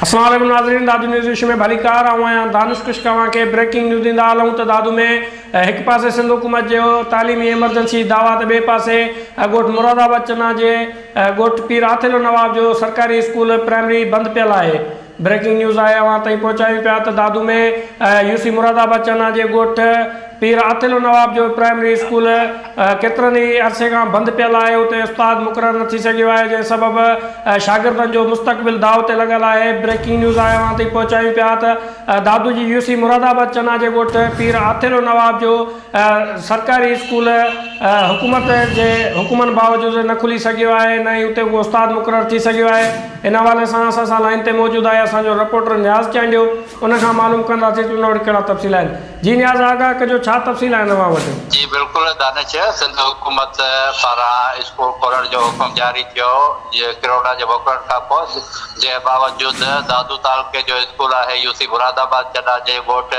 अस्सलाम वालेकुम नाज़रीन, दादू न्यूज़ में भली कार आऊं दानिश कुछ कवां के ब्रेकिंग न्यूज़ ॾींदा हलूं त दादू में एक पासे सिंध हुकूमत जो तालीमी एमरजेंसी दावा त ॿिए पासे ॻोठ मुरादाबाद चना जे ॻोठ पीर आथिलो नवाब जो सरकारी स्कूल प्राइमरी बंद पियल है। ब्रेकिंग न्यूज़ आया वहाँ ताईं पहुंचायूं पिया त दादू में यूसी मुरादाबाद चना जे ॻोठ पीर आथिलो नवाब जो प्राइमरी स्कूल केतरनि ई अरसे का बंद पियल है। उते उस्ताद मुक़रर न थी सघियो आहे, जंहिं सबब शागिर्दनि जो मुस्तकबिल दाव ते लॻल है। ब्रेकिंग न्यूज़ आया वहाँ ताईं पहुंचायूं पिया त दादू जी यूसी मुरादाबाद चना जे ॻोठ पीर आथिलो नवाब जो सरकारी स्कूल हुकूमत जे हुकुमनि बावजूद न खुली सघियो आहे, न ही उते उहो उस्ताद मुक़रर थी सघियो आहे। इन हवाले सां असां लाइन ते मौजूद आहे असांजो रिपोर्टर न्याज़ चांडियो, उन खां मालूम कंदासीं त उन वटि कहिड़ा तफ़सील आहिनि। जी न्याज़, आगाह कजो, छा तफ़सील आहे नवां वटि? जी बिल्कुल दानिश, सिंध हुकूमत पारां स्कूल खोलण जो हुकुम जारी थियो कोरोना जे मोकिलण खां पोइ, जे बावजूद दादू तालुके जो स्कूल है यूसी मुरादाबाद चना जे ॻोठ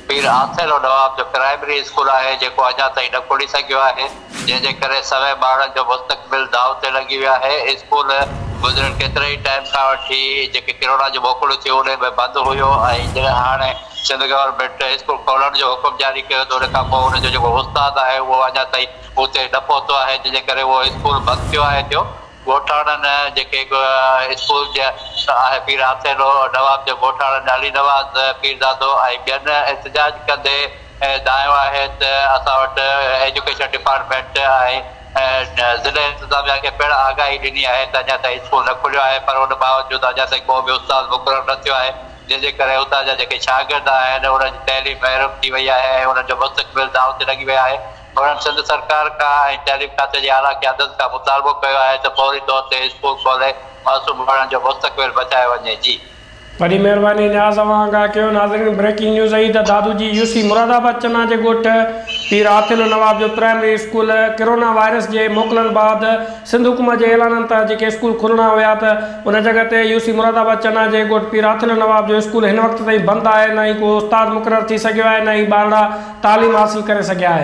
पीर आथिलो नवाब जो प्राइमरी स्कूल है जेको अञा ताईं न खुली सघियो आहे, जंहिंजे करे सवे ॿारनि जो मुस्तकबिल दाव ते लॻी विया है। स्कूल गुज़िरियल केतिरे ई टाइम खां वठी जेके कोरोना जो मोकिलियो थियो उन में बंदि हुयो ऐं जॾहिं हाणे सिंध गवर्नमेंट स्कूल खोलण जो हुकुम जारी कयो त उन खां पोइ उनजो जेको उस्ताद आहे उहो अञा ताईं उते न पहुतो आहे, जंहिंजे करे उहो स्कूल बंदि थियो आहे। ॻोठाणनि जेके स्कूल जे आहे पीर आथिलो नवाब जो ॻोठाणनि अली नवाज़ पीर दादो ऐं ॿियनि एहतजाज कंदे दायो आहे त असां वटि एजुकेशन डिपार्टमेंट ऐं ज़िले इंतिज़ामिया खे पिणु आगाही ॾिनी आहे त अञा ताईं स्कूल न खुलियो आहे, पर उन बावजूद अञा ताईं को बि उस्ताद मुक़रर न थियो आहे, जंहिंजे करे उतां जा जेके शागिर्द आहिनि उन्हनि जी तइलीम महरूम थी वई आहे ऐं उन्हनि जो मुस्तकबिल दाव ते लॻी विया आहे। उन्हनि सिंध सरकार खां ऐं तइलीम खाते जी आला क़यादत खां मुतालबो कयो आहे त फौरी तौर ते स्कूल खोले मासूम ॿारनि जो मुस्तकबिल बचायो वञे। जी बड़ी मेहरबानी न्याज़, आगाह कयो। नाज़रीन, ब्रेकिंग न्यूज़ आई त दादू जी यूसी मुरादाबाद चना जे ॻोठ पीर आथिलो नवाब जो प्राइमरी स्कूल कोरोना वायरस जे मोकिलण बाद सिंध हुकूमत जे ऐलान त जेके स्कूल खुलणा हुया त उन जगह ते यूसी मुरादाबाद चना जे ॻोठ पीर आथिलो नवाब जो स्कूल हिन वक़्त ताईं बंदि आहे, न ही को उस्ताद मुक़रर थी सघियो आहे, न ही ॿारड़ा तालीम हासिल करे सघिया आहिनि।